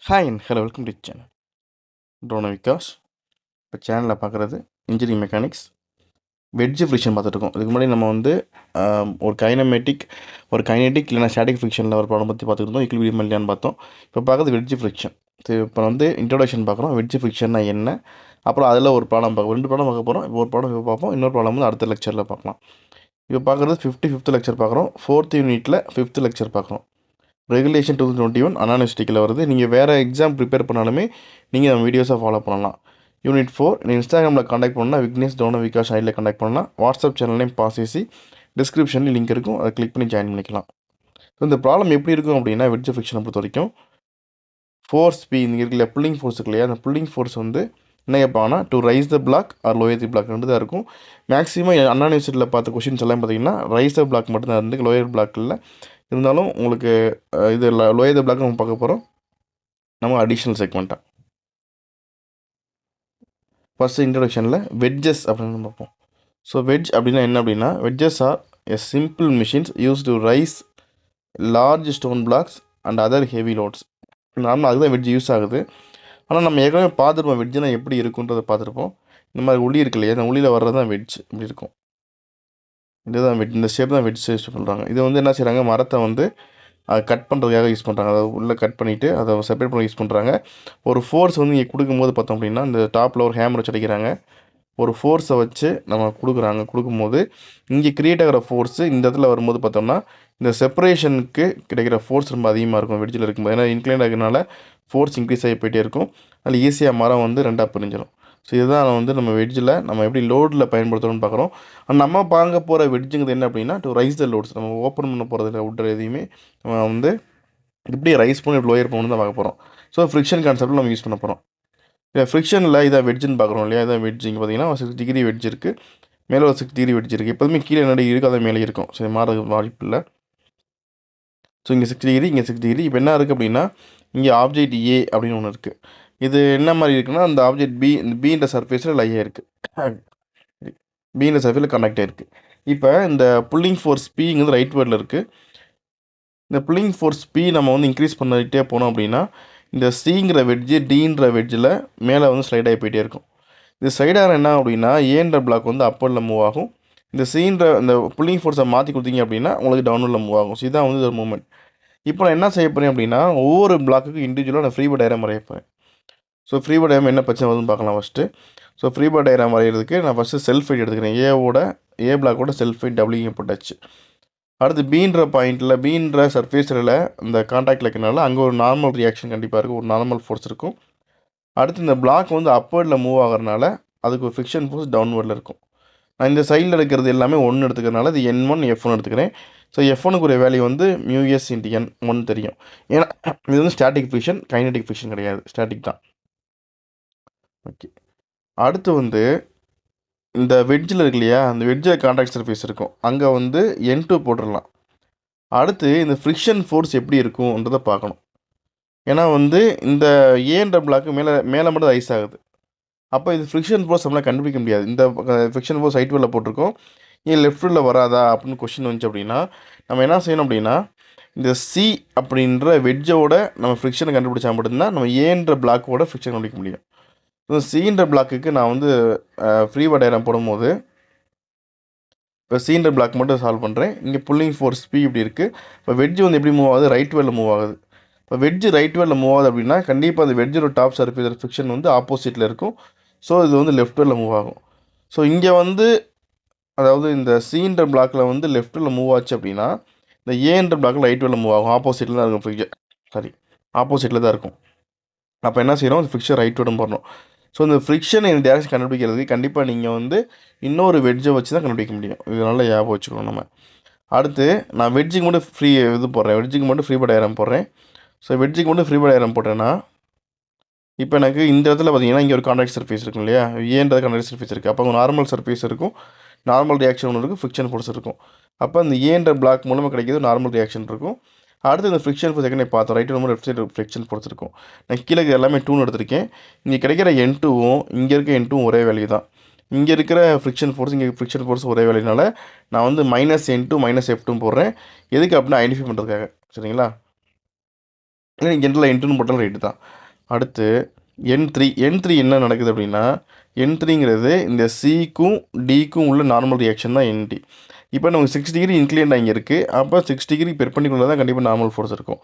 Hi and hello welcome to channel Drona Vikas. இப்போ சேனலில் பார்க்குறது இன்ஜினியரிங் மெக்கானிக்ஸ் வெட்ஜ் ஃப்ரிக்ஷன் பார்த்துட்ருக்கோம். இதுக்கு முன்னாடி நம்ம வந்து ஒரு கைனெட்டிக் இல்லைனா ஸ்டாட்டிக் ஃப்ரிக்ஷனில் ஒரு ப்ராப்ளம் பற்றி பார்த்துருந்தோம். ஈக்குலிபிரியம் இல்லையான்னு பார்த்தோம். இப்போ பார்க்குறது வெட்ஜ் ஃப்ரிக்ஷன். இப்போ வந்து இன்ட்ரோடக்ஷன் பார்க்குறோம். வெட்ஜ் ஃப்ரிக்ஷன்னா என்ன, அப்புறம் அதில் ஒரு ப்ராப்ளம் பார்க்க 2 ப்ராப்ளம் பார்க்க போகிறோம். இப்போ ஒரு ப்ராப்ளம் இப்போ பார்ப்போம், இன்னொரு ப்ராப்ளம் வந்து அடுத்த லெக்சரில் பார்க்கலாம். இப்போ பார்க்குறது 55th லெக்சர் பார்க்குறோம். 4th யூனிட்டில் 5th லெக்சர் பார்க்குறோம். ரெகுலேஷன் 2021 அனாலிஸ்டிக்கில் வருது. நீங்கள் வேறு எக்ஸாம் ப்ரிப்பேர் பண்ணாலுமே நீங்கள் நம்ம வீடியோஸை ஃபாலோ பண்ணலாம். யூனிட் 4 நீங்கள் இன்ஸ்டாகிராமில் காண்டாக்ட் பண்ணால் விக்னேஷ் டோனோ விகாஸ் ஐடியில் காண்டாக்ட் பண்ணலாம். வாட்ஸ்அப் சேனல்லையும் பாஸ் டிஸ்கிரிப்ஷனில் லிங்க் இருக்கும், அதை கிளிக் பண்ணி ஜாயின் பண்ணிக்கலாம். ஸோ இந்த ப்ராப்ளம் எப்படி இருக்கும் அப்படின்னா, வெட்ஜ் ஃபிக்ஷனை பொறுத்த வரைக்கும் ஃபோர்ஸ் பி இங்கே இருக்குல்ல, புல்லிங் ஃபோர்ஸ் இருக்கு இல்லையா, அந்த புல்லிங் ஃபோர்ஸ் வந்து என்ன கேட்பாங்கன்னா to raise the block or lower the block ரெண்டு தான் இருக்கும். மேக்ஸிமம் அண்ணா யூனிவர்சிட்டியில் பார்த்த கொஷின்ஸ் எல்லாம் பார்த்தீங்கன்னா ரைஸ் த பிளாக் மட்டும்தான் இருந்து, லோயர் பிளாக் இல்லை. இருந்தாலும் உங்களுக்கு இது லோயர் த பிளாக் நம்ம பார்க்க போகிறோம். நம்ம அடிஷ்னல் செக்மெண்ட்டாக ஃபஸ்ட்டு இன்ட்ரடக்ஷனில் வெட்ஜஸ் அப்படின்னு பார்ப்போம். ஸோ வெட்ஜ் அப்படின்னா என்ன அப்படின்னா, wedges are a simple machines use to raise large stone blocks and other heavy loads. நார்மலாக அதுதான் வெட்ஜ் யூஸ் ஆகுது. ஆனால் நம்ம ஏற்கனவே பார்த்துருப்போம் வெட்ஜ்னா எப்படி இருக்குன்றதை பார்த்துருப்போம். இந்த மாதிரி உளி இருக்கு இல்லையா, அந்த உளியில் வர்றது தான் வெட்ஜ் இப்படி இருக்கும். இதுதான் வெட், இந்த ஷேப் தான் வெட்ஜ் யூஸ் பண்ணுறாங்க. இது வந்து என்ன செய்கிறாங்க, மரத்தை வந்து அதை கட் பண்ணுறதுக்காக யூஸ் பண்ணுறாங்க. அதை உள்ளே கட் பண்ணிவிட்டு அதை செப்பரேட் பண்ணி யூஸ் பண்ணுறாங்க. ஒரு ஃபோர்ஸ் வந்து இங்கே கொடுக்கும்போது பார்த்தோம் அப்படின்னா, இந்த டாப்பில் ஒரு ஹேமர் வச்சு அடிக்கிறாங்க. ஒரு ஃபோர்ஸை வச்சு நம்ம கொடுக்கும்போது இங்கே க்ரியேட் ஆகிற ஃபோர்ஸு இந்த இடத்துல வரும்போது பார்த்தோம்னா இந்த செப்பரேஷனுக்கு கிடைக்கிற ஃபோர்ஸ் ரொம்ப அதிகமாக இருக்கும் வெட்ஜில் இருக்கும்போது. ஏன்னா இன்க்ளைன் ஆகிறதுனால ஃபோர்ஸ் இன்க்ரீஸ் ஆகி போயிட்டே இருக்கும். அதில் ஈஸியாக மரம் வந்து ரெண்டாக பிரிஞ்சிடும். ஸோ இதுதான் வந்து நம்ம வெட்ஜில் நம்ம எப்படி லோடில் பயன்படுத்துகிறோம்னு பார்க்குறோம். நம்ம பார்க்க போகிற வெட்ஜுங்கிறது என்ன அப்படின்னா, டு ரைஸ் த லோட்ஸ். நம்ம ஓப்பன் பண்ண போகிறதுல விட்ற எதையுமே நம்ம வந்து இப்படி ரைஸ் பண்ணி லோயர் பண்ணணும் தான் பார்க்க போகிறோம். ஸோ ஃப்ரிக்ஷன் கான்செப்ட்டில் நம்ம யூஸ் பண்ண போகிறோம். இல்லை ஃப்ரிக்ஷனில் இதான் வெட்ஜுன்னு பார்க்குறோம் இல்லையா, இதான் வெட்ஜ். இங்கே பார்த்தீங்கன்னா 6 டிகிரி வெட்ஜ் இருக்குது, மேலே ஒரு 6 டிகிரி வெட்ஜ் இருக்குது. எப்போதுமே கீழே என்ன இருக்குது அதை மேலே இருக்கும். சரி, மாற வாய்ப்பு இல்லை. ஸோ இங்கே 6 டிகிரி, இங்கே 6 டிகிரி. இப்போ என்ன இருக்குது அப்படின்னா, இங்கே ஆப்ஜெக்ட் ஏ அப்படின்னு ஒன்று இருக்குது. இது என்ன மாதிரி இருக்குன்னா, அந்த ஆப்ஜெக்ட் பி, இந்த பீன்ற சர்ஃபேஸில் லையாக இருக்குது, பீன்ற சர்ஃபேஸில் கனெக்ட் ஆகிருக்கு. இப்போ இந்த புல்லிங் ஃபோர்ஸ் பிங்கிறது ரைட் வேர்டில் இருக்குது. இந்த புல்லிங் ஃபோர்ஸ் பி நம்ம வந்து இன்க்ரீஸ் பண்ணிகிட்டே போனோம் அப்படின்னா, இந்த சிங்கிற வெட்ஜு டீன்ற வெட்ஜில் மேலே வந்து ஸ்லைட் ஆகி போயிட்டே இருக்கும். இது சைடாக என்ன அப்படின்னா, ஏன்ற பிளாக் வந்து அப்பரில் மூவ் ஆகும். இந்த சீன்ற இந்த புல்லிங் ஃபோர்ஸை மாற்றி கொடுத்தீங்க அப்படின்னா உங்களுக்கு டவுனில் மூவ் ஆகும். ஸோ இதான் வந்து ஒரு மூவ்மெண்ட். இப்போ நான் என்ன செய்ய போகிறேன் அப்படின்னா, ஒவ்வொரு பிளாக்குக்கும் இண்டிவிஜுவலாக நான் ஃப்ரீ பாடி டயக்ராம் வரைய போகிறேன். ஸோ ஃப்ரீ பாடி டயக்ராம் என்ன பிரச்சனை வருதுன்னு பார்க்கலாம் first. So free body diagram வரைகிறதுக்கு நான் ஃபஸ்ட்டு செல்ஃப் வெயிட் எடுத்துக்கிறேன். ஏ பிளாக்கோட செல்ஃப் வெயிட் டபிள்யூ போட்டாச்சு. அடுத்து பீன்ற பாயிண்டில், பீன்ற சர்ஃபேஸில் இந்த காண்டாக்டில் இருக்கிறனால அங்கே ஒரு நார்மல் ரியாக்ஷன் கண்டிப்பாக இருக்கும், ஒரு நார்மல் ஃபோர்ஸ் இருக்கும். அடுத்து இந்த பிளாக் வந்து அப்பர்டில் மூவ் ஆகிறதுனால அதுக்கு ஒரு ஃபிக்ஷன் ஃபோர்ஸ் டவுன்வர்டில் இருக்கும். நான் இந்த சைடில் இருக்கிறது எல்லாமே 1 எடுத்துக்கிறதுனால இது N1 F1 எடுத்துக்கிறேன். ஸோ F1க்கு ஒரு வேல்யூ வந்து μs × N1 தெரியும். ஏன்னா இது வந்து ஸ்டாட்டிக் ஃபிக்ஷன், கைனடிக் ஃபிக்ஷன் கிடையாது, ஸ்டாட்டிக் தான். ஓகே, அடுத்து வந்து இந்த வெட்ஜில் இருக்கு இல்லையா, அந்த வெட்ஜில் கான்டாக்ட் சர்ஃபேஸ் இருக்கும், அங்கே வந்து N2 போட்டுடலாம். அடுத்து இந்த ஃப்ரிக்ஷன் ஃபோர்ஸ் எப்படி இருக்கும்ன்றதை பார்க்கணும். ஏன்னா வந்து இந்த ஏன்ற பிளாக்கு மேலே மட்டும் ரைஸ் ஆகுது. அப்போ இது ஃப்ரிக்ஷன் ஃபோர்ஸ் நம்மளால் கண்டுபிடிக்க முடியாது. இந்த ஃப்ரிக்ஷன் ஃபோர்ஸ் ரைட் வேர்டில் போட்டிருக்கோம், ஏன் லெஃப்ட் வேர்டில் வராதா அப்படின்னு கொஷின் வந்துச்சு அப்படின்னா, நம்ம என்ன செய்யணும் அப்படின்னா, இந்த சி அப்படின்ற வெட்ஜோட நம்ம ஃப்ரிக்ஷனை கண்டுபிடிச்சா மட்டும்தான் நம்ம ஏன்ற பிளாக்கோட ஃப்ரிக்ஷன் கண்டுபிடிக்க முடியும். ஸோ சின்ற பிளாக்குக்கு நான் வந்து ஃப்ரீ பாடி டயக்ராம் போடும்போது இப்போ சீன்ற பிளாக் மட்டும் சால்வ் பண்ணுறேன். இங்கே புல்லிங் ஃபோர்ஸ் பி இப்படி இருக்குது. இப்போ வெட்ஜ் வந்து எப்படி மூவ் ஆகுது, ரைட் வேர்டில் மூவ் ஆகுது. இப்போ வெட்ஜ் ரைட் வேர்டில் மூவ் ஆகுது அப்படின்னா கண்டிப்பாக அந்த வெட்ஜோட டாப் சர்ஃபேஸ் ஃபிக்ஷன் வந்து ஆப்போசிட்டில் இருக்கும். ஸோ இது வந்து லெஃப்ட் வேர்டில் மூவ் ஆகும். ஸோ இங்கே வந்து அதாவது இந்த சீன்ற பிளாக்கில் வந்து லெஃப்ட் வேர்டில் மூவ் ஆச்சு அப்படின்னா இந்த ஏன்ற பிளாக்கில் ரைட் வேர்டில் மூவ் ஆகும், ஆப்போசிட்டில் தான் இருக்கும் ஃபிக்ஷன். ஆப்போசிட்டில் தான் இருக்கும். அப்போ என்ன செய்கிறோம், அந்த ஃபிக்ஷன் ரைட் வேர்டும் போடணும். ஸோ இந்த ஃப்ரிக்ஷன் இந்த டேரக்ஷன் கண்டுபிடிக்கிறதுக்கு கண்டிப்பாக நீங்கள் வந்து இன்னொரு வெட்ஜை வச்சு தான் கண்டுபிடிக்க முடியும். இதனால் ஞாபகம் வச்சுக்கணும் நம்ம. அடுத்து நான் வெட்ஜுக்கு மட்டும் போடுறேன், வெட்ஜுக்கு மட்டும் ஃப்ரீ பாடி டயக்ராம் போடுறேன். ஸோ வெட்ஜுக்கு மட்டும் ஃப்ரீ பாடி டயக்ராம் போட்டேன்னா இப்போ எனக்கு இந்த இடத்துல பார்த்தீங்கன்னா இங்கே ஒரு கான்டாக்ட் சர்ஃபேஸ் இருக்கும் இல்லையா, ஏன்றது கான்டாக்ட் சர்ஃபேஸ் இருக்குது. அப்போ அங்கே நார்மல் சர்ஃபேஸ் இருக்கும், நார்மல் ரியாக்ஷன் ஒன்று இருக்கும், ஃப்ரிக்ஷன் ஃபோர்ஸ் இருக்கும். அப்போ அந்த ஏன்ற பிளாக் மூலமாக கிடைக்கிது நார்மல் ரியாக்ஷன் இருக்கும். அடுத்து இந்த ஃப்ரிக்ஷன் ஃபோர்ஸ் செகண்ட் பார்த்தோம், right number left side friction force இருக்கும். நான் கீழே எல்லாமே 2 எடுத்திருக்கேன். இங்கே கிடைக்கிற N2வும் இங்கே இருக்க N2வும் ஒரே வேல்யூ தான். இங்கே இருக்கிற ஃப்ரிக்ஷன் ஃபோர்ஸ், இங்கே ஃப்ரிக்ஷன் ஃபோர்ஸ் ஒரே வேல்யூனால நான் வந்து -N2 -F2 போடுறேன். எதுக்கு அப்படின்னா ஐடென்டிஃபை பண்ணுறதுக்காக, சரிங்களா. ஜென்ரலாக என்2 போட்டாலும் ரைட்டு தான். அடுத்து என்3 என்ன நடக்குது அப்படின்னா, என்3ங்கிறது இந்த சிக்கும் டிக்கும் உள்ள நார்மல் ரியாக்ஷன் தான் என்டி. இப்போ நமக்கு 6 டிகிரி இன்க்ளைன்ட் இங்கே இருக்குது. அப்போ 6 டிகிரி பெர்பெண்டிகுலர் தான் கண்டிப்பாக நார்மல் ஃபோர்ஸ் இருக்கும்.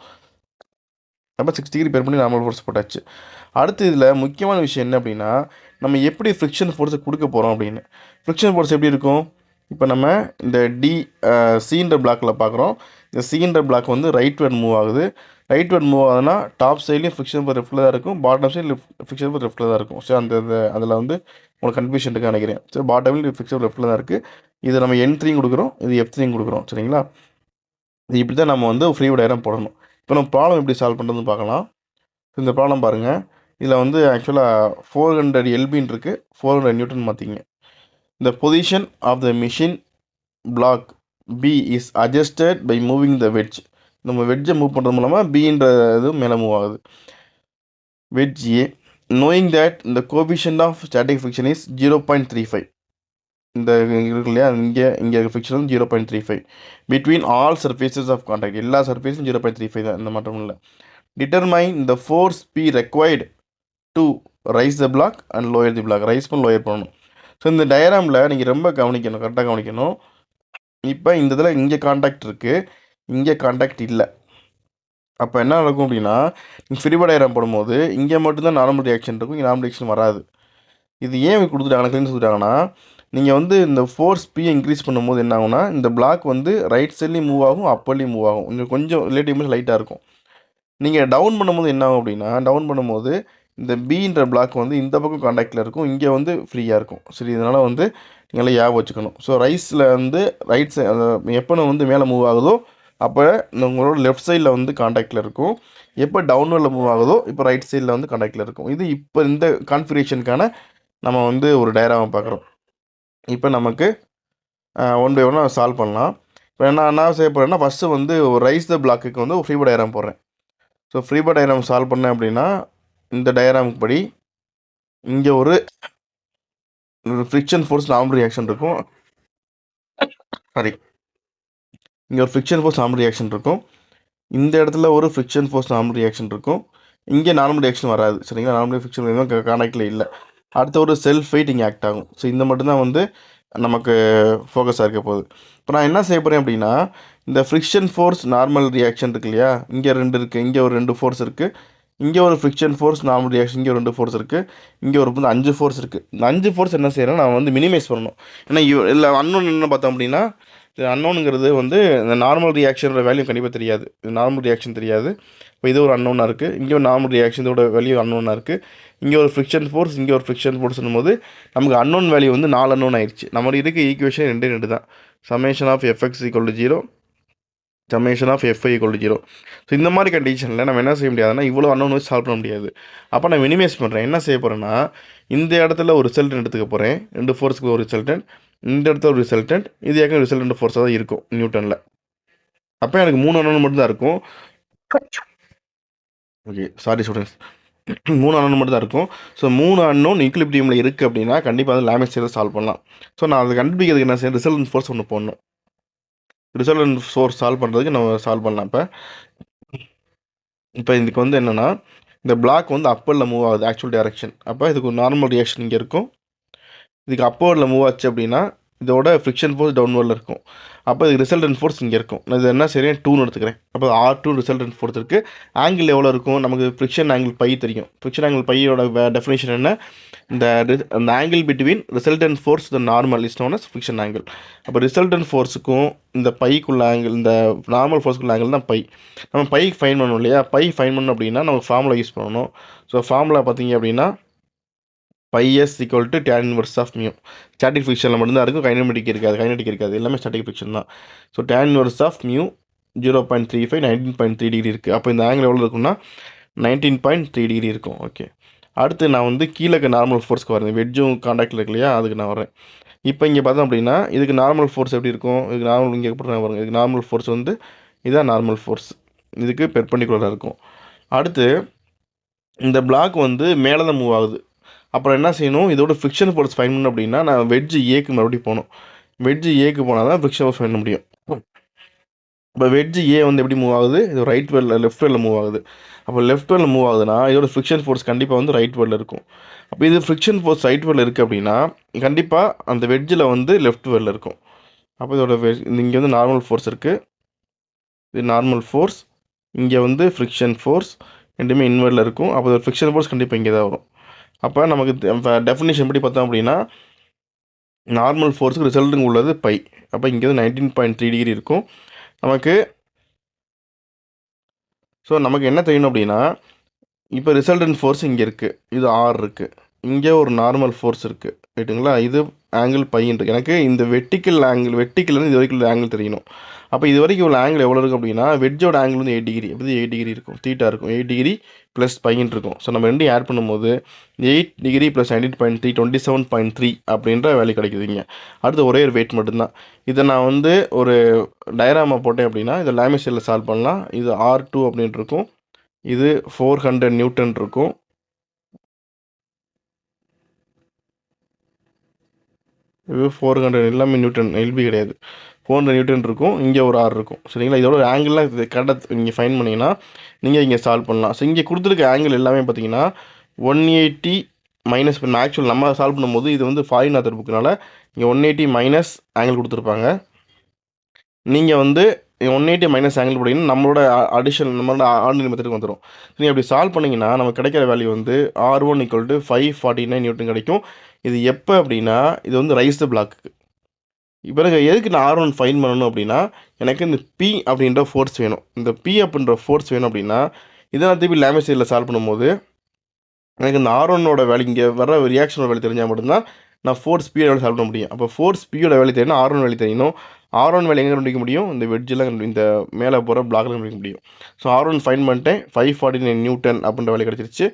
அப்போ 6 டிகிரி பெர்பெண்டிகுலர் நார்மல் ஃபோர்ஸ் போட்டாச்சு. அடுத்து இதில் முக்கியமான விஷயம் என்ன அப்படின்னா, நம்ம எப்படி ஃப்ரிக்ஷன் ஃபோர்ஸை கொடுக்க போகிறோம் அப்படின்னு. ஃப்ரிக்ஷன் ஃபோர்ஸ் எப்படி இருக்கும்? இப்போ நம்ம இந்த சின்ற பிளாக்கில் பார்க்குறோம். இந்த சின்ற பிளாக் வந்து ரைட்வேர்ட் மூவ் ஆகுது. ரைட்வேர்ட் மூவ் ஆகுதுன்னா டாப் சைட்லேயும் ஃப்ரிக்ஷன் ஃபோர்ஸ் லெஃப்ட்டில் தான் இருக்கும், பாட்டம் சைடில் ஃப்ரிக்ஷன் ஃபோர்ஸ் லெஃப்ட்டில் தான் இருக்கும். ஸோ அதில் வந்து உங்களுக்கு கன்ஃபியூஷன் இருக்குன்னு நினைக்கிறேன். ஸோ பாட்டமில் ஃப்ரிக்ஷன் லெஃப்ட்டில் தான் இருக்குது. இது நம்ம என்3 கொடுக்குறோம், இது எஃப்3 கொடுக்குறோம். சரிங்களா? இது இப்படி தான் நம்ம வந்து ஃப்ரீ டயக்ராம் போடணும். இப்போ நம்ம ப்ராப்ளம் எப்படி சால்வ் பண்ணுறதுன்னு பார்க்கலாம். இந்த ப்ராப்ளம் பாருங்கள். இதில் வந்து ஆக்சுவலாக 400 எல்பின்னு இருக்குது, 400 Newton மாற்றிங்க. The position of the machine block B is adjusted by moving the wedge. நம்ம வெட்ஜை மூவ் பண்ணுறது மூலமாக பின்ற இது மேலே மூவ் ஆகுது. Wedge A, knowing that the coefficient of static friction is 0.35. இந்த இருக்கு இல்லையா, இங்கே ஃபிக்ஷன் வந்து 0.35 between all surfaces of contact. எல்லா சர்ஃபேஸும் 0.35 தான், இந்த மாற்றம் இல்லை. Determine the force P required to raise the block and lower the block. Raise பண்ணி லோயர் பண்ணணும். ஸோ இந்த டயராமில் நீங்கள் ரொம்ப கவனிக்கணும், கரெக்டாக கவனிக்கணும். இப்போ இந்த இதில் இங்கே காண்டாக்ட் இருக்குது, இங்கே காண்டாக்ட் இல்லை. அப்போ என்ன நடக்கும் அப்படின்னா, ஃப்ரீ டயராம் போடும்போது இங்கே மட்டும்தான் நார்மல் ரியாக்ஷன் இருக்கும், இங்கே நார்மல் ரியாக்ஷன் வராது. இது ஏன் கொடுத்துட்டாங்க, கிளீன் கொடுத்துட்டாங்கன்னா, நீங்கள் வந்து இந்த ஃபோர்ஸ் பியை இன்க்ரீஸ் பண்ணும்போது என்ன ஆகும்னா, இந்த பிளாக் வந்து ரைட் சைட்லேயும் மூவ் ஆகும், அப்பர்லேயும் மூவ் ஆகும். கொஞ்சம் ரிலேட்டிவ்லி லைட்டாக இருக்கும். நீங்கள் டவுன் பண்ணும்போது என்ன ஆகும் அப்படின்னா, டவுன் பண்ணும்போது இந்த பின்ற பிளாக் வந்து இந்த பக்கம் காண்டாக்டில் இருக்கும், இங்கே வந்து ஃப்ரீயாக இருக்கும். சரி, இதனால் வந்து நீங்களாம் ஞாபகம் வச்சுக்கணும். ஸோ ரைட்ஸில் வந்து ரைட் சைட் எப்போ வந்து மேலே மூவ் ஆகுதோ அப்போ உங்களோட லெஃப்ட் சைடில் வந்து காண்டாக்டில் இருக்கும். எப்போ டவுன்வர்டில் மூவ் ஆகுதோ இப்போ ரைட் சைடில் வந்து காண்டாக்டில் இருக்கும். இது இப்போ இந்த கான்ஃபிகரேஷனுக்கான நம்ம வந்து ஒரு டயராமை பார்க்குறோம். இப்போ நமக்கு ஒன் பை ஒன்னாக சால்வ் பண்ணலாம். இப்போ என்ன செய்ய போகிறேன்னா, ஃபஸ்ட்டு வந்து ஒரு ரைஸ் த பிளாக்குக்கு வந்து ஒரு ஃப்ரீ டயராம் போடுறேன். ஸோ ஃப்ரீ டயராம் சால்வ் பண்ணேன் அப்படின்னா, இந்த டயராமுக்கு படி இங்கே ஒரு ஃப்ரிக்ஷன் ஃபோர்ஸ் நார்மல் ரியாக்ஷன் இருக்கும். சாரி, இங்கே ஒரு ஃப்ரிக்ஷன் ஃபோர்ஸ் நார்மல் ரியாக்ஷன் இருக்கும். இந்த இடத்துல ஒரு ஃப்ரிக்ஷன் ஃபோர்ஸ் நார்மல் ரியாக்ஷன் இருக்கும். இங்கே நார்மல் ரியாக்ஷன் வராது. சரிங்களா? நார்மல் ஃப்ரிக்ஷன் காண்டாக்டில் இல்லை. அடுத்த ஒரு செல்ஃப் வெயிட் இங்கே ஆக்ட் ஆகும். ஸோ இந்த மட்டும்தான் வந்து நமக்கு ஃபோக்கஸாக இருக்க போகுது. இப்போ நான் என்ன செய்ய போகிறேன் அப்படின்னா, இந்த ஃப்ரிக்ஷன் ஃபோர்ஸ் நார்மல் ரியாக்ஷன் இருக்கு இல்லையா, இங்கே 2 இருக்குது, இங்கே ஒரு 2 ஃபோர்ஸ் இருக்குது, இங்கே ஒரு ஃப்ரிக்ஷன் ஃபோர்ஸ் நார்மல் ரியாக்ஷன், இங்கே 2 ஃபோர்ஸ் இருக்குது, இங்கே ஒரு 5 ஃபோர்ஸ் இருக்குது. இந்த 5 ஃபோர்ஸ் என்ன செய்யறேன், நான் வந்து மினிமைஸ் பண்ணணும். ஏன்னா இல்லை அன்னோன் என்ன பார்த்தோம் அப்படின்னா, அன்னோனுங்கிறது வந்து இந்த நார்மல் ரியாக்ஷனோட வேல்யூ கண்டிப்பாக தெரியாது. நார்மல் ரியாக்ஷன் தெரியாது. இப்போ இது ஒரு அன்னோனாக இருக்குது, இங்கே ஒரு நார்மல் ரியாக்ஷனோட வேல்யூ அன்னோனாக இருக்குது, இங்கே ஒரு ஃப்ரிக்ஷன் ஃபோர்ஸ், இங்கே ஒரு ஃப்ரிக்ஷன் ஃபோர்ஸ்னும் போது நமக்கு அன்னோன் வேல்யூ வந்து 4 அன்னோன் ஆயிடுச்சு. நம்மளுக்கு இருக்க ஈக்குவேஷன் 2 தான். Summation of F X equal to 0, summation of F I equal to 0. So இந்த மாதிரி கண்டிஷனில் நம்ம என்ன செய்ய முடியாதுன்னா, இவ்வளோ அன்னோன் வச்சு சால்வ் பண்ண முடியாது. அப்போ நான் மினிமைஸ் பண்ணுறேன். என்ன செய்ய போகிறேன்னா, இந்த இடத்துல ஒரு ரிசல்டன்ட் எடுத்துக்க போகிறேன். 2 ஃபோர்ஸுக்கு ஒரு ரிசல்டன்ட், இந்த இடத்துல ஒரு ரிசல்டன்ட், இது ஏற்கனவே ரிசல்டன்ட் ஃபோர்ஸாக தான் இருக்கும் நியூட்டனில். அப்போ எனக்கு 3 அன்னோன் மட்டும் தான் இருக்கும். ஓகே, சாரி ஸ்டூடெண்ட்ஸ், 3 அன்னோன் மட்டும் தான் இருக்கும். ஸோ 3 அன்னோன் ஈக்குலிபிரியம் இருக்குது அப்படின்னா கண்டிப்பாக வந்து லாமிஸ் சைடில் சால்வ் பண்ணலாம். ஸோ நான் அதை கண்டுபிடிக்கிறதுக்கு என்ன செய்யணும், ரிசல்டன்ட் ஃபோர்ஸ் ஒன்று போடணும். ரிசல்டன்ட் ஃபோர்ஸ் சால்வ் பண்ணுறதுக்கு நம்ம சால்வ் பண்ணலாம். இப்போ இதுக்கு வந்து என்னென்னா, இந்த பிளாக் வந்து அப்பரில் மூவ் ஆகுது, ஆக்சுவல் டைரக்ஷன். அப்போ இதுக்கு ஒரு நார்மல் ரியாக்ஷன் இங்கே இருக்கும். இதுக்கு அப்போர்டில் மூவ் ஆச்சு அப்படின்னா இதோட ஃப்ரிக்ஷன் ஃபோர்ஸ் டவுன்வர்டில் இருக்கும். அப்போ இதுக்கு ரிசல்டன்ட் ஃபோர்ஸ் இங்கே இருக்கும். நான் இது என்ன சரியாக 2ன்னு எடுத்துக்கிறேன். அப்போ R2 ரிசல்டன்ட் ஃபோர்ஸ் இருக்குது. ஆங்கிள் எவ்வளோ இருக்கும், நமக்கு ஃப்ரிக்ஷன் ஆங்கிள் பை தெரியும். ஃப்ரிக்ஷன் ஆங்கிள் பையோட டெஃபினேஷன் என்ன, அந்த angle between resultant force the normal is known as friction angle. அப்போ ரிசல்டன்ட் ஃபோர்ஸுக்கும் இந்த பைக்குள்ள ஆங்கிள், இந்த நார்மல் ஃபோர்ஸுக்குள்ள ஆங்கிள் தான் பை. நம்ம பை ஃபைன் பண்ணணும் இல்லையா, பை ஃபைன் பண்ணணும் அப்படின்னா நம்ம ஃபார்முலா யூஸ் பண்ணணும். ஸோ ஃபார்முலா பார்த்தீங்க அப்படின்னா πs equal to tan inverse of mu. Static ஃபிக்ஷனில் மட்டும்தான் இருக்கும், கைனமெட்டிக் இருக்காது, எல்லாமே ஸ்டாட்டிக் ஃபிக்ஷன் தான். So tan inverse of mu 0.35 19.3 degree இருக்குது. அப்போ இந்த ஆங்கிள் எவ்வளோ இருக்குன்னா 19.3 டிகிரி இருக்கும். ஓகே, அடுத்து நான் வந்து கீழே நார்மல் ஃபோர்ஸ்க்கு வரேன். வெட்ஜும் காண்டாக்டில் இருக்கு இல்லையா, அதுக்கு நான் வரேன். இப்போ இங்கே பார்த்தோம் அப்படின்னா இதுக்கு நார்மல் ஃபோர்ஸ் எப்படி இருக்கும், இதுக்கு நார்மல் இங்கே போட்டு வருங்க. இதுக்கு நார்மல் ஃபோர்ஸ் வந்து இதுதான் நார்மல் ஃபோர்ஸ், இதுக்கு பெர்பெண்டிகுலராக இருக்கும். அடுத்து இந்த பிளாக் வந்து மேலே தான் மூவ் ஆகுது. அப்புறம் என்ன செய்யணும், இதோட ஃப்ரிக்ஷன் ஃபோர்ஸ் ஃபைன் பண்ணணும் அப்படின்னா நான் வெட்ஜ் ஏக்கு மறுபடியும் போகணும். வெட்ஜ் ஏக்கு போனால் தான் ஃப்ரிக்ஷன் ஃபோர்ஸ் ஃபைன் பண்ண முடியும். இப்போ வெட்ஜ் ஏ வந்து எப்படி மூவ் ஆகுது, இது ரைட் வேர்டில் லெஃப்ட் வேர்டில் மூவ் ஆகுது. அப்போ லெஃப்ட் வேர்டில் மூவ் ஆகுதுன்னா இதோட ஃப்ரிக்ஷன் ஃபோர்ஸ் கண்டிப்பாக வந்து ரைட் வேர்டில் இருக்கும். அப்போ இது ஃப்ரிக்ஷன் ஃபோர்ஸ் ரைட் வேர்டில் இருக்குது அப்படின்னா கண்டிப்பாக அந்த வெட்ஜில் வந்து லெஃப்ட் வேர்டில் இருக்கும். அப்போ இதோட இங்கே வந்து நார்மல் ஃபோர்ஸ் இருக்குது, இது நார்மல் ஃபோர்ஸ், இங்கே வந்து ஃப்ரிக்ஷன் ஃபோர்ஸ் ரெண்டுமே இன்வெர்டில் இருக்கும். அப்போ இதோட ஃப்ரிக்ஷன் ஃபோர்ஸ் கண்டிப்பாக இங்கே தான் வரும். அப்போ நமக்கு டெஃபினேஷன் எப்படி பார்த்தோம் அப்படின்னா நார்மல் ஃபோர்ஸுக்கு ரிசல்ட்டுங்க உள்ளது பை. அப்போ இங்கே வந்து 19.3 டிகிரி இருக்கும் நமக்கு. ஸோ நமக்கு என்ன தெரியணும் அப்படின்னா இப்போ ரிசல்டன்ட் ஃபோர்ஸ் இங்கே இருக்குது, இது ஆர் இருக்குது, இங்கே ஒரு நார்மல் ஃபோர்ஸ் இருக்குது ரைட்டுங்களா. இது ஆங்கிள் பையன்ட்டு எனக்கு இந்த வெர்டிக்கல் ஆங்கிள், வெர்டிக்கல்லேருந்து இது வரைக்கும் உள்ள ஆங்கிள் தெரியணும். அப்போ இது வரைக்கும் உள்ள ஆங்கிள் எவ்வளோ இருக்குது அப்படின்னா வெட்ஜோட ஆங்கிள் வந்து 8 டிகிரி, அப்படி 8 டிகிரி இருக்கும், தீட்டா இருக்கும், 8 டிகிரி ப்ளஸ் பையன் இருக்கும். ஸோ நம்ம ரெண்டையும் ஆட் பண்ணும்போது 8 டிகிரி ப்ளஸ் 19.3 27.3 அப்படின்ற வேல்யூ கிடைக்குதுங்க. அடுத்து ஒரே ஒரு வெயிட் மட்டும்தான். இதை நான் வந்து ஒரு டயராமா போட்டேன் அப்படின்னா இதை லாமிஸில் சால்வ் பண்ணலாம். இது R2 அப்படின்ட்டு இருக்கும், இது 400 நியூட்டன் இருக்கும், இது 400 எல்லாமே நியூட்டன், எல்பி கிடையாது, 400 நியூட்டன் இருக்கும், இங்கே ஒரு ஆர் இருக்கும் சரிங்களா. இதோட ஆங்கிள்லாம் இது கரெக்டாக நீங்கள் ஃபைன் பண்ணிங்கன்னா நீங்கள் இங்கே சால்வ் பண்ணலாம். ஸோ இங்கே கொடுத்துருக்க ஆங்கிள் எல்லாமே பார்த்தீங்கன்னா 180 மைனஸ் பண்ண ஆக்சுவல் நம்ம சால்வ் பண்ணும்போது இது வந்து ஃபாரின் ஆத்தர் புக்குனால இங்கே 180 மைனஸ் ஆங்கிள் கொடுத்துருப்பாங்க. நீங்கள் வந்து 180 மைனஸ் ஆங்கிள் போட்டிங்கன்னா நம்மளோட அடிஷன் நம்மளோட ஆர்டினரி மெத்தடுக்கு வந்துடும். நீங்கள் அப்படி சால்வ் பண்ணிங்கன்னா நமக்கு கிடைக்கிற வேல்யூ வந்து R1 = 549 நியூட்டன் கிடைக்கும். இது எப்போ அப்படின்னா இது வந்து ரைஸ் த பிளாக்கு. பிறகு எதுக்கு நான் R1 ஃபைன் பண்ணணும் அப்படின்னா எனக்கு இந்த P அப்படின்ற ஃபோர்ஸ் வேணும். இந்த P அப்படின்ற ஃபோர்ஸ் வேணும் அப்படின்னா இதெல்லாம் திருப்பி லாமிஸில் சால்வ் பண்ணும்போது எனக்கு இந்த R1ஓட வேல்யூ இங்கே வர ரியாக்ஷனோட வேல்யூ தெரிஞ்சால் மட்டும்தான் நான் ஃபோர்ஸ் பியோட வேல்யூ சால்வ் பண்ண முடியும். அப்போ ஃபோர்ஸ் பியோட வேல்யூ தெரியணும், R1 வேல்யூ தெரியணும். R1 வேல்யூ எங்கே கண்டுபிடிக்க முடியும், இந்த வெட்ஜில் இந்த மேலே போகிற பிளாக்ல கண்டுபிடிக்க முடியும். ஸோ R1 ஃபைன் பண்ணிட்டேன், 549 நியூட்டன் அப்படின்ற வேல்யூ கிடச்சிருச்சு.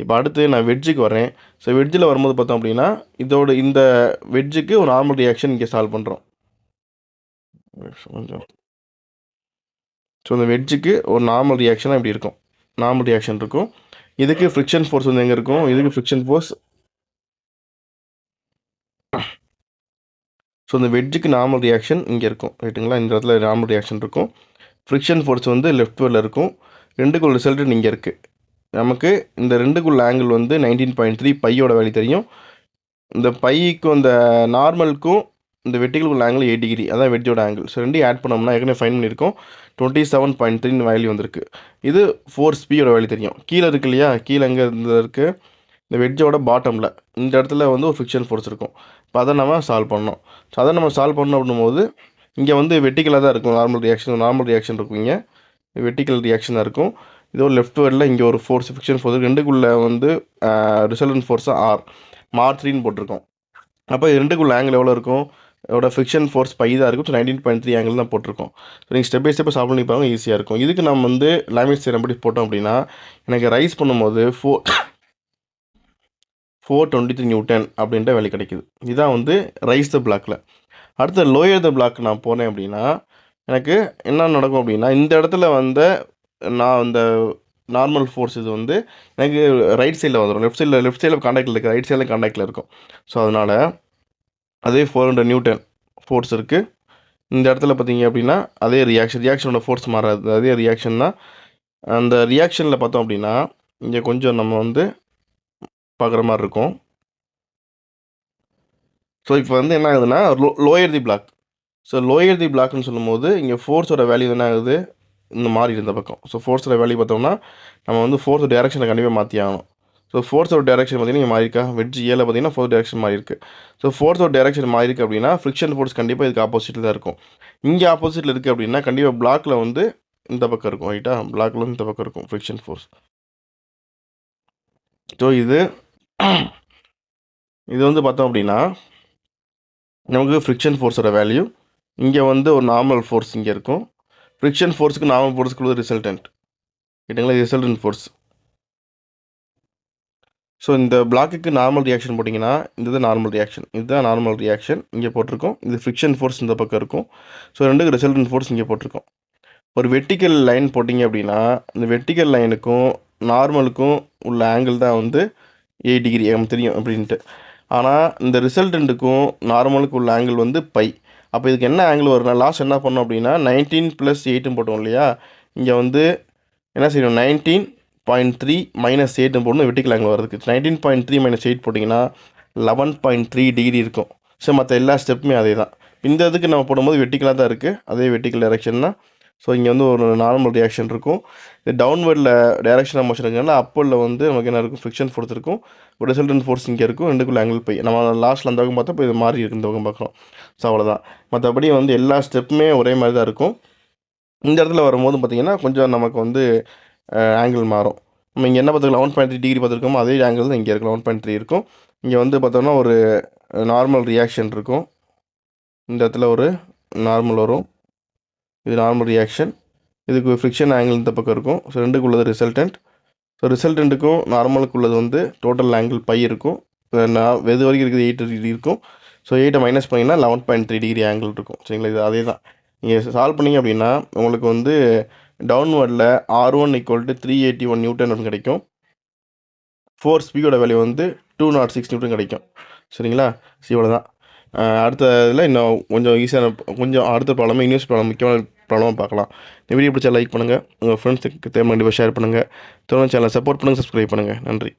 இப்போ அடுத்து நான் வெட்ஜுக்கு வரேன். ஸோ வெட்ஜில் வரும்போது பார்த்தோம் அப்படின்னா இதோட இந்த வெட்ஜுக்கு ஒரு நார்மல் ரியாக்ஷன் இங்கே சால்வ் பண்ணுறோம். ஸோ இந்த வெட்ஜுக்கு ஒரு நார்மல் ரியாக்ஷனாக இப்படி இருக்கும், நார்மல் ரியாக்ஷன் இருக்கும். இதுக்கு ஃப்ரிக்ஷன் ஃபோர்ஸ் வந்து எங்கே இருக்கும், இதுக்கு ஃப்ரிக்ஷன் ஃபோர்ஸ். ஸோ இந்த வெட்ஜுக்கு நார்மல் ரியாக்ஷன் இங்கே இருக்கும் ரைட்டுங்களா, இந்த இடத்துல நார்மல் ரியாக்ஷன் இருக்கும். ஃப்ரிக்ஷன் ஃபோர்ஸ் வந்து லெஃப்ட் வேர்டில் இருக்கும். ரெண்டுக்குள்ள ரிசல்ட்டு இங்கே இருக்குது. நமக்கு இந்த ரெண்டுக்குள்ள ஆங்கிள் வந்து 19.3 பையோட வேல்யூ தெரியும். இந்த பைக்கும் இந்த நார்மலுக்கும் இந்த வெர்டிகலுக்குள்ள ஆங்கிள் 8 டிகிரி, அதான் வெட்ஜோட ஆங்கிள். ஸோ ரெண்டையும் ஆட் பண்ணோம்னா ஏற்கனவே ஃபைன் பண்ணியிருக்கோம், 27.3 வேல்யூ வந்திருக்கு. இது ஃபோர்ஸ் பியோட வேல்யூ தெரியும். கீழே இருக்கு இல்லையா, கீழே எங்கே இருக்குது இந்த வெட்ஜோட பாட்டமில் இந்த இடத்துல வந்து ஒரு ஃப்ரிக்ஷன் ஃபோர்ஸ் இருக்கும். இப்போ அதை நம்ம சால்வ் பண்ணோம். ஸோ அதை நம்ம சால்வ் பண்ணோம் அப்படின்னும்போது இங்கே வந்து வெர்டிகலாக தான் இருக்கும், நார்மல் ரியாக்ஷன் இருக்கும், இங்கே வெர்டிகல் ரியாக்ஷன் தான் இருக்கும். இது ஒரு லெஃப்ட் வேர்டில் இங்கே ஒரு ஃபோர்ஸ் ஃப்ரிக்ஷன் ஃபோர்ஸ் ரெண்டுக்குள்ளே வந்து ரிசல்டன்ட் ஃபோர்ஸாக R3ன்னு போட்டிருக்கோம். அப்போ இது ரெண்டுக்குள்ள ஆங்கிள் எவ்வளோ இருக்கும், இதோட ஃப்ரிக்ஷன் ஃபோர்ஸ் பை தான் இருக்கும். ஸோ 19.3 ஆங்கிள் தான் போட்டிருக்கோம். ஸோ நீங்கள் ஸ்டெப் பை ஸ்டெப் சால்வ் பண்ணி பாருங்க, ஈஸியாக இருக்கும். இதுக்கு நம்ம வந்து லாமிஸ் தியரம் படி போட்டோம் அப்படின்னா எனக்கு ரைஸ் பண்ணும்போது 423 நியூட்டன் அப்படின்ற வேல்யூ கிடைக்குது. இதுதான் வந்து ரைஸ் த பிளாக்கில். அடுத்த லோயர் த பிளாக் நான் போனேன் அப்படின்னா எனக்கு என்ன நடக்கும் அப்படின்னா இந்த இடத்துல வந்து நான் இந்த நார்மல் ஃபோர்ஸ் இது வந்து எனக்கு ரைட் சைடில் வந்துடும், லெஃப்ட் சைடில் காண்டாக்டில் இருக்குது, ரைட் சைடில் காண்டாக்டில் இருக்கும். ஸோ அதனால் அதே 400 நியூட்டன் ஃபோர்ஸ் இருக்குது. இந்த இடத்துல பார்த்தீங்க அப்படின்னா அதே ரியாக்ஷனோட ஃபோர்ஸ் மாறாது, அதே ரியாக்ஷன் தான். அந்த ரியாக்ஷனில் பார்த்தோம் அப்படின்னா இங்கே கொஞ்சம் நம்ம வந்து பார்க்குற மாதிரி இருக்கும். ஸோ இப்போ வந்து என்ன ஆகுதுன்னா lower the black. So lower தி பிளாக்னு சொல்லும்போது இங்கே ஃபோர்ஸோட வேல்யூ என்ன ஆகுது, இந்த மாதிரி இருந்த பக்கம். ஸோ ஃபோர்ஸோட வேல்யூ பார்த்தோம்னா நம்ம வந்து ஃபோர்ஸ் டைரக்ஷனை கண்டிப்பாக மாற்றி ஆகணும். ஸோ ஃபோர்ஸோட டைரக்ஷன் பார்த்தீங்கன்னா இங்கே மாறி இருக்கா, வெட்ஜ் ஏல பார்த்தீங்கன்னா ஃபோர்ஸ் டைரக்ஷன் மாறி இருக்குது. ஸோ ஃபோர்ஸோட டைரக்ஷன் மாறி இருக்குது அப்படின்னா ஃப்ரிக்ஷன் ஃபோர்ஸ் கண்டிப்பாக இதுக்கு ஆப்போசிட்டில் தான் இருக்கும். இங்கே ஆப்போசிட்டில் இருக்குது அப்படின்னா கண்டிப்பாக பிளாக்ல வந்து இந்த பக்கம் இருக்கும் ரைட்டா, பிளாக்ல வந்து இந்த பக்கம் இருக்கும் ஃப்ரிக்ஷன் ஃபோர்ஸ். ஸோ இது வந்து பார்த்தோம் அப்படின்னா நமக்கு ஃப்ரிக்ஷன் ஃபோர்ஸோட வேல்யூ இங்கே வந்து ஒரு நார்மல் ஃபோர்ஸ் இங்கே இருக்கும். ஃப்ரிக்ஷன் ஃபோர்ஸுக்கு நார்மல் ஃபோர்ஸுக்கு ரிசல்டன்ட் கேட்டிங்களா, ரிசல்டன்ட் ஃபோர்ஸ். ஸோ இந்த பிளாக்குக்கு நார்மல் ரியாக்ஷன் போட்டிங்கன்னா இந்த நார்மல் ரியாக்ஷன், இதுதான் நார்மல் ரியாக்ஷன் இங்கே போட்டிருக்கோம். இது ஃப்ரிக்ஷன் ஃபோர்ஸ் இந்த பக்கம் இருக்கும். ஸோ ரெண்டுக்கு ரிசல்டன்ட் ஃபோர்ஸ் இங்கே போட்டிருக்கோம். ஒரு வெர்டிக்கல் லைன் போட்டிங்க அப்படின்னா இந்த வெர்டிக்கல் லைனுக்கும் நார்மலுக்கும் உள்ள ஆங்கிள் தான் வந்து 8 டிகிரி நமக்கு தெரியும் அப்படின்ட்டு. ஆனால் இந்த ரிசல்டண்ட்டுக்கும் நார்மலுக்கு உள்ள ஆங்கிள் வந்து பை. அப்போ இதுக்கு என்ன ஆங்கிள் வரும்னா லாஸ்ட் என்ன பண்ணோம் அப்படின்னா 19 + 8 போட்டோம் இல்லையா, இங்கே வந்து என்ன செய்யணும் 19.3 - 8 போடணும் வெர்டிகல் ஆங்கிள் வரதுக்கு. 19.3 - 8 போட்டிங்கன்னா 11.3 டிகிரி இருக்கும். ஸோ மற்ற எல்லா ஸ்டெப்புமே அதே தான். இந்த இதுக்கு நம்ம போடும்போது வெர்டிகலாக தான் இருக்குது, அதே வெர்டிகல் டைரக்ஷன் தான். ஸோ இங்கே வந்து ஒரு நார்மல் ரியாக்ஷன் இருக்கும். இது டவுன்வர்டில் டைரக்ஷன் ஆஃப் மோஷன் இருக்கிறனால அப்போல வந்து நமக்கு என்ன இருக்கும், ஃப்ரிக்ஷன் ஃபோர்ஸ் இருக்கும், ஒரு ரிசல்டன்ட் ஃபோர்ஸ் இங்கே இருக்கும், ரெண்டுக்குள்ள ஆங்கிள் பை. நம்ம லாஸ்ட்டில் அந்த பக்கம் பார்த்தா இப்போ இது மாறி இருக்கு, இந்த பக்கம் பார்க்குறோம். ஸோ அவ்வளோதான். மற்றபடி வந்து எல்லா ஸ்டெப்புமே ஒரே மாதிரி தான் இருக்கும். இந்த இடத்துல வரும்போது பார்த்தீங்கன்னா கொஞ்சம் நமக்கு வந்து ஆங்கிள் மாறும். நம்ம இங்கே என்ன பார்த்துருக்கோம் 11.3 டிகிரி பார்த்துருக்கோமோ அதே ஆங்கிள் தான் இங்கே இருக்கும், 11.3 இருக்கும். இங்கே வந்து பார்த்தோம்னா ஒரு நார்மல் ரியாக்ஷன் இருக்கும், இந்த இடத்துல ஒரு நார்மல் வரும், இது நார்மல் ரியாக்ஷன், இதுக்கு ஃப்ரிக்ஷன் ஆங்கிள் இந்த பக்கம் இருக்கும். ஸோ ரெண்டுக்குள்ளது ரிசல்டன்ட். ஸோ ரிசல்டண்ட்டுக்கும் நார்மலுக்குள்ளது வந்து டோட்டல் ஆங்கிள் பை இருக்கும். எது வரைக்கும் இருக்குது 8 டிகிரி இருக்கும். ஸோ 8 மைனஸ் பண்ணிங்கன்னா 11.3 டிகிரி ஆங்கிள் இருக்கும். சரிங்களா, இது அதே தான். நீங்கள் சால்வ் பண்ணிங்க அப்படின்னா உங்களுக்கு வந்து டவுன்வர்டில் R1 = 381 நியூட்டன் அப்படின்னு கிடைக்கும். ஃபோர்ஸ் ஸ்பீடோட வேல்யூ வந்து 206 நியூட்டன் கிடைக்கும். சரிங்களா, இவ்வளோ தான். அடுத்த இதில் இன்னும் கொஞ்சம் ஈஸியான கொஞ்சம் அடுத்த ப்ராப்ளமாக யூனிவர்ஸ் ப்ராப்ளம் முக்கியமான ப்ராப்ளமாக பார்க்கலாம். இந்த வீடியோ பிடிச்சா லைக் பண்ணுங்கள், உங்கள் ஃப்ரெண்ட்ஸுக்கு தேவை கண்டிப்பாக ஷேர் பண்ணுங்கள், தொடர்ந்து சேனலை சப்போர்ட் பண்ணுங்கள், சப்ஸ்கிரைப் பண்ணுங்கள். நன்றி.